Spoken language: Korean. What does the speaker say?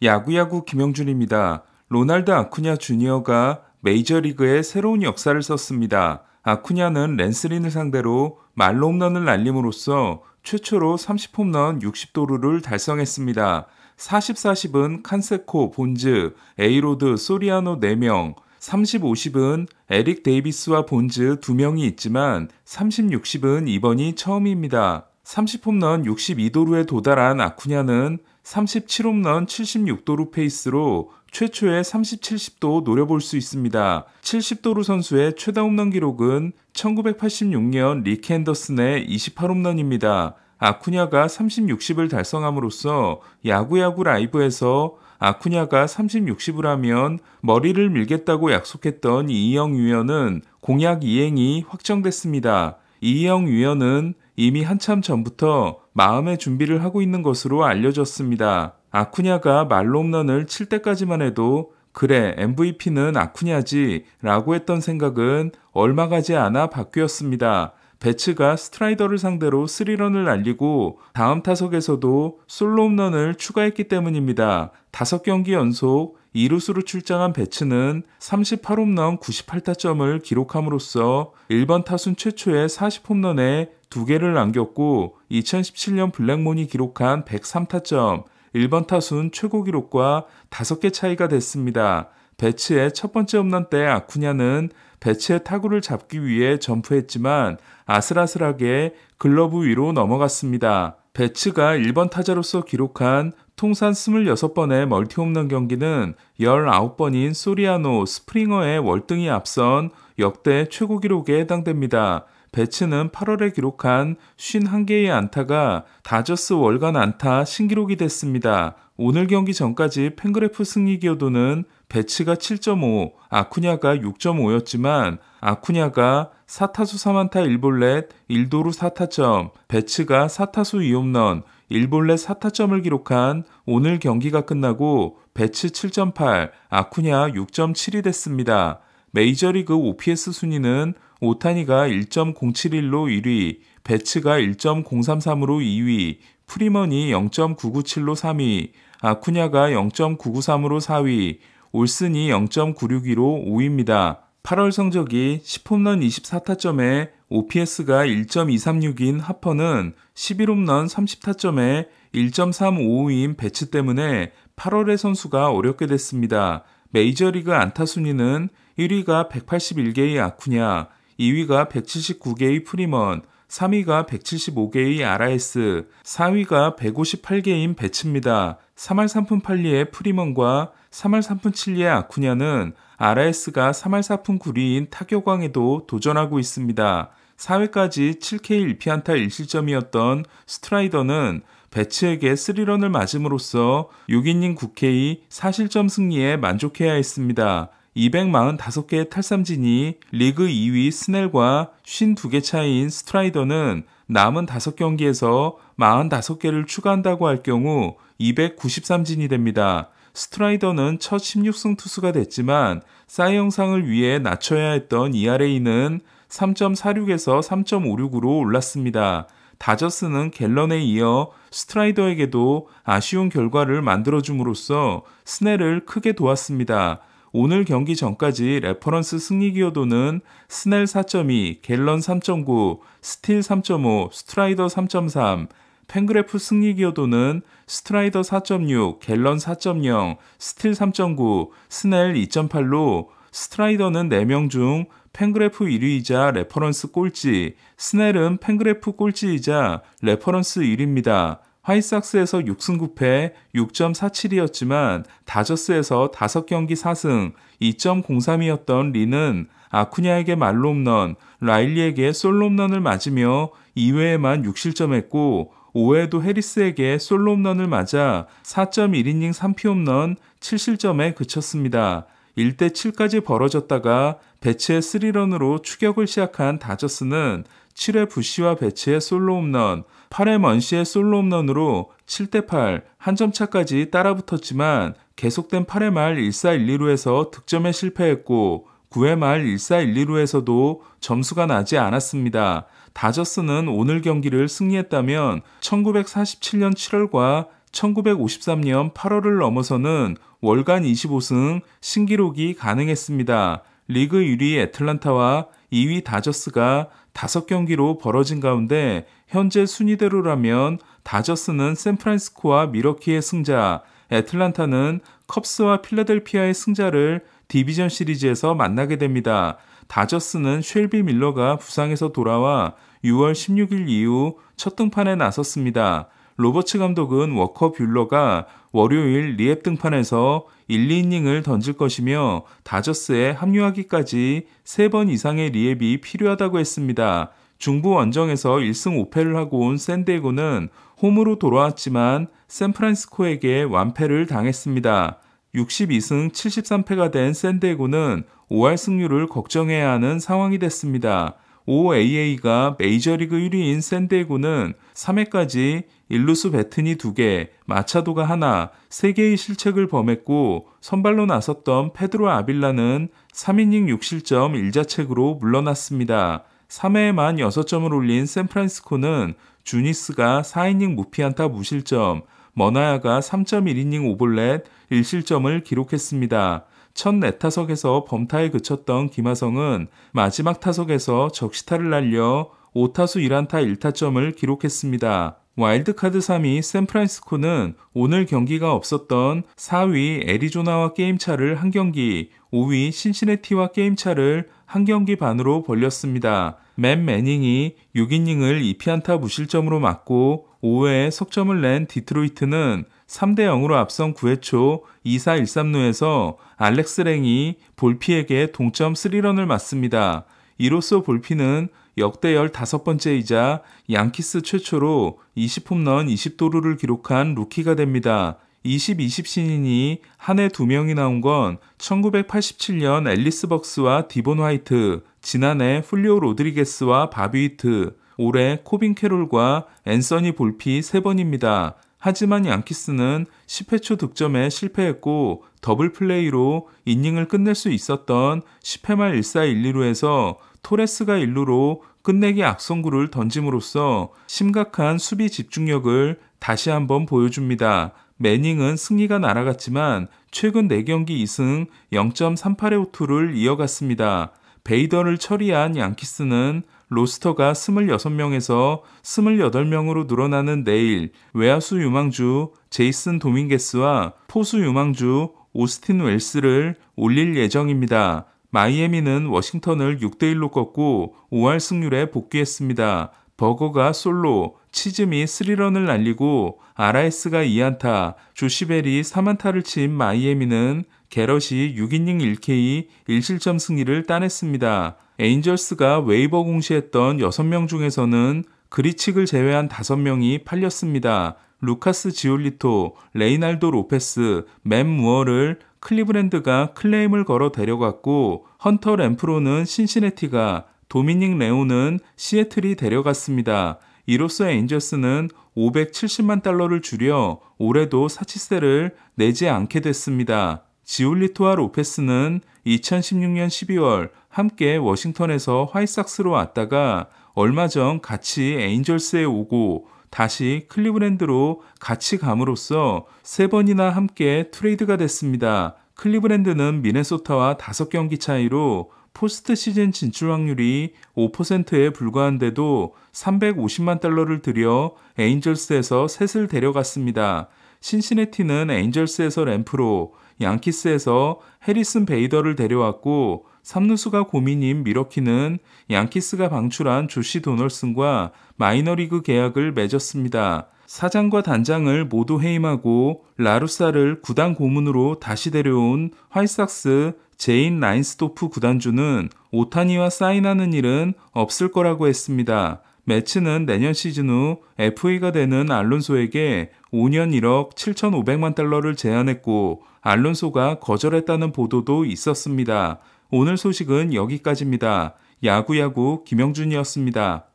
야구야구 김영준입니다. 로날드 아쿠냐 주니어가 메이저리그에 새로운 역사를 썼습니다. 아쿠냐는 랜스린을 상대로 말로 홈런을 날림으로써 최초로 30홈런 60도루를 달성했습니다. 40-40은 칸세코, 본즈, 에이로드, 소리아노 4명, 30-50은 에릭 데이비스와 본즈 2명이 있지만 30-60은 이번이 처음입니다. 30홈런 62도루에 도달한 아쿠냐는 37홈런 76도루 페이스로 최초의 30-70도 노려볼 수 있습니다. 70도루 선수의 최다 홈런 기록은 1986년 리키 앤더슨의 28홈런입니다. 아쿠냐가 30-60을 달성함으로써 야구야구 라이브에서 아쿠냐가 30-60을 하면 머리를 밀겠다고 약속했던 이희영 위원은 공약 이행이 확정됐습니다. 이희영 위원은 이미 한참 전부터 마음의 준비를 하고 있는 것으로 알려졌습니다. 아쿠냐가 말로 홈런을 칠 때까지만 해도 그래 MVP는 아쿠냐지 라고 했던 생각은 얼마 가지 않아 바뀌었습니다. 배츠가 스트라이더를 상대로 3런을 날리고 다음 타석에서도 솔로 홈런을 추가했기 때문입니다. 5경기 연속 2루수로 출장한 배츠는 38홈런 98타점을 기록함으로써 1번 타순 최초의 40홈런에 2개를 남겼고 2017년 블랙몬이 기록한 103타점, 1번 타순 최고 기록과 5개 차이가 됐습니다. 배츠의 첫 번째 홈런 때 아쿠냐는 배츠의 타구를 잡기 위해 점프했지만 아슬아슬하게 글러브 위로 넘어갔습니다. 배츠가 1번 타자로서 기록한 통산 26번의 멀티 홈런 경기는 19번인 소리아노, 스프링어의 월등히 앞선 역대 최고 기록에 해당됩니다. 배츠는 8월에 기록한 51개의 안타가 다저스 월간 안타 신기록이 됐습니다. 오늘 경기 전까지 팬그래프 승리 기여도는 배츠가 7.5, 아쿠냐가 6.5였지만 아쿠냐가 4타수 3안타 1볼넷 1도루 4타점, 배츠가 4타수 2홈런 1볼넷 4타점을 기록한 오늘 경기가 끝나고 배츠 7.8, 아쿠냐 6.7이 됐습니다. 메이저리그 OPS 순위는 오타니가 1.071로 1위, 배츠가 1.033으로 2위, 프리먼이 0.997로 3위, 아쿠냐가 0.993으로 4위, 올슨이 0.962로 5위입니다. 8월 성적이 10홈런 24타점에 OPS가 1.236인 하퍼는 11홈런 30타점에 1.355인 배츠 때문에 8월의 선수가 어렵게 됐습니다. 메이저리그 안타 순위는 1위가 181개의 아쿠냐, 2위가 179개의 프리먼, 3위가 175개의 RS, 4위가 158개인 배츠입니다. 3할 3푼 8리의 프리먼과 3할 3푼 7리의 아쿠냐는 RS가 3할 4푼 9리인 타격왕에도 도전하고 있습니다. 4회까지 7K 1피안타 1실점이었던 스트라이더는 배츠에게 3런을 맞음으로써 6이닝 9K 4실점 승리에 만족해야 했습니다. 245개의 탈삼진이 리그 2위 스넬과 52개 차이인 스트라이더는 남은 5경기에서 45개를 추가한다고 할 경우 293진이 됩니다. 스트라이더는 첫 16승 투수가 됐지만 사이영상을 위해 낮춰야 했던 ERA는 3.46에서 3.56으로 올랐습니다. 다저스는 갤런에 이어 스트라이더에게도 아쉬운 결과를 만들어줌으로써 스넬을 크게 도왔습니다. 오늘 경기 전까지 레퍼런스 승리 기여도는 스넬 4.2, 갤런 3.9, 스틸 3.5, 스트라이더 3.3, 팬그래프 승리 기여도는 스트라이더 4.6, 갤런 4.0, 스틸 3.9, 스넬 2.8로 스트라이더는 4명 중 팬그래프 1위이자 레퍼런스 꼴찌, 스넬은 팬그래프 꼴찌이자 레퍼런스 1위입니다. 화이삭스에서 6승 9패 6.47이었지만 다저스에서 5경기 4승 2.03이었던 리는 아쿠냐에게 말로 홈런, 라일리에게 솔로 홈런을 맞으며 2회에만 6실점했고 5회에도 해리스에게 솔로 홈런을 맞아 4.1이닝 3피 홈런 7실점에 그쳤습니다. 1대7까지 벌어졌다가 배츠의 3런으로 추격을 시작한 다저스는 7회 부시와 배츠의 솔로 홈런, 8회 먼시의 솔로 홈런으로 7대8 한 점 차까지 따라붙었지만 계속된 8회 말 1사 1, 2루에서 득점에 실패했고 9회 말 1사 1, 2루에서도 점수가 나지 않았습니다. 다저스는 오늘 경기를 승리했다면 1947년 7월과 1953년 8월을 넘어서는 월간 25승 신기록이 가능했습니다. 리그 1위 애틀란타와 2위 다저스가 5경기로 벌어진 가운데 현재 순위대로라면 다저스는 샌프란시스코와 미러키의 승자, 애틀란타는 컵스와 필라델피아의 승자를 디비전 시리즈에서 만나게 됩니다. 다저스는 쉘비 밀러가 부상에서 돌아와 6월 16일 이후 첫 등판에 나섰습니다. 로버츠 감독은 워커 뷰러가 월요일 리앱 등판에서 1, 2이닝을 던질 것이며 다저스에 합류하기까지 3번 이상의 리앱이 필요하다고 했습니다. 중부 원정에서 1승 5패를 하고 온 샌디에고는 홈으로 돌아왔지만 샌프란시스코에게 완패를 당했습니다. 62승 73패가 된 샌디에고는 5할 승률을 걱정해야 하는 상황이 됐습니다. OAA가 메이저리그 1위인 샌디에고는 3회까지 일루수 배튼이 2개, 마차도가 하나, 3개의 실책을 범했고 선발로 나섰던 페드로 아빌라는 3이닝 6실점 1자책으로 물러났습니다. 3회에만 6점을 올린 샌프란시스코는 주니스가 4이닝 무피안타 무실점, 머나야가 3.1이닝 오볼렛 1실점을 기록했습니다. 첫 4타석에서 범타에 그쳤던 김하성은 마지막 타석에서 적시타를 날려 5타수 1안타 1타점을 기록했습니다. 와일드카드 3위 샌프란시스코는 오늘 경기가 없었던 4위 애리조나와 게임차를 1경기, 5위 신시내티와 게임차를 1경기 반으로 벌렸습니다. 맷 매닝이 6이닝을 2피안타 무실점으로 맞고 5회에 석점을 낸 디트로이트는 3대0으로 앞선 9회 초 2사 1삼루에서 알렉스 랭이 볼피에게 동점 3런을 맞습니다. 이로써 볼피는 역대 15번째이자 양키스 최초로 20홈런 20도루를 기록한 루키가 됩니다. 20-20 신인이 한 해 2명이 나온 건 1987년 앨리스 벅스와 디본 화이트, 지난해 훌리오 로드리게스와 바비 위트, 올해 코빈 캐롤과 앤서니 볼피 3번입니다. 하지만 양키스는 10회 초 득점에 실패했고 더블 플레이로 이닝을 끝낼 수 있었던 10회 말 1사 1, 2루에서 토레스가 1루로 끝내기 악성구를 던짐으로써 심각한 수비 집중력을 다시 한번 보여줍니다. 매닝은 승리가 날아갔지만 최근 4경기 2승 0.38의 호투를 이어갔습니다. 베이더를 처리한 양키스는 로스터가 26명에서 28명으로 늘어나는 내일 외야수 유망주 제이슨 도밍게스와 포수 유망주 오스틴 웰스를 올릴 예정입니다. 마이애미는 워싱턴을 6대1로 꺾고 5할 승률에 복귀했습니다. 버거가 솔로, 치즘이 3런을 날리고 아라에스가 2안타, 조시벨이 3안타를 친 마이애미는 게럿이 6이닝 1K 1실점 승리를 따냈습니다. 에인절스가 웨이버 공시했던 6명 중에서는 그리칙을 제외한 5명이 팔렸습니다. 루카스 지올리토, 레이날도 로페스, 맷 무어를 클리브랜드가 클레임을 걸어 데려갔고 헌터 램프로는 신시내티가, 도미닉 레오는 시애틀이 데려갔습니다. 이로써 에인저스는 570만 달러를 줄여 올해도 사치세를 내지 않게 됐습니다. 지올리토와 로페스는 2016년 12월 함께 워싱턴에서 화이삭스로 왔다가 얼마 전 같이 에인절스에 오고 다시 클리브랜드로 같이 감으로써 3번이나 함께 트레이드가 됐습니다. 클리브랜드는 미네소타와 5경기 차이로 포스트 시즌 진출 확률이 5%에 불과한데도 350만 달러를 들여 에인절스에서 셋을 데려갔습니다. 신시내티는 에인절스에서 램프로, 양키스에서 해리슨 베이더를 데려왔고 3루수가 고민인 미러키는 양키스가 방출한 조시 도널슨과 마이너리그 계약을 맺었습니다. 사장과 단장을 모두 해임하고 라루사를 구단 고문으로 다시 데려온 화이삭스 제인 라인스도프 구단주는 오타니와 사인하는 일은 없을 거라고 했습니다. 매츠는 내년 시즌 후 FA가 되는 알론소에게 5년 1억 7,500만 달러를 제안했고 알론소가 거절했다는 보도도 있었습니다. 오늘 소식은 여기까지입니다. 야구야구 김영준이었습니다.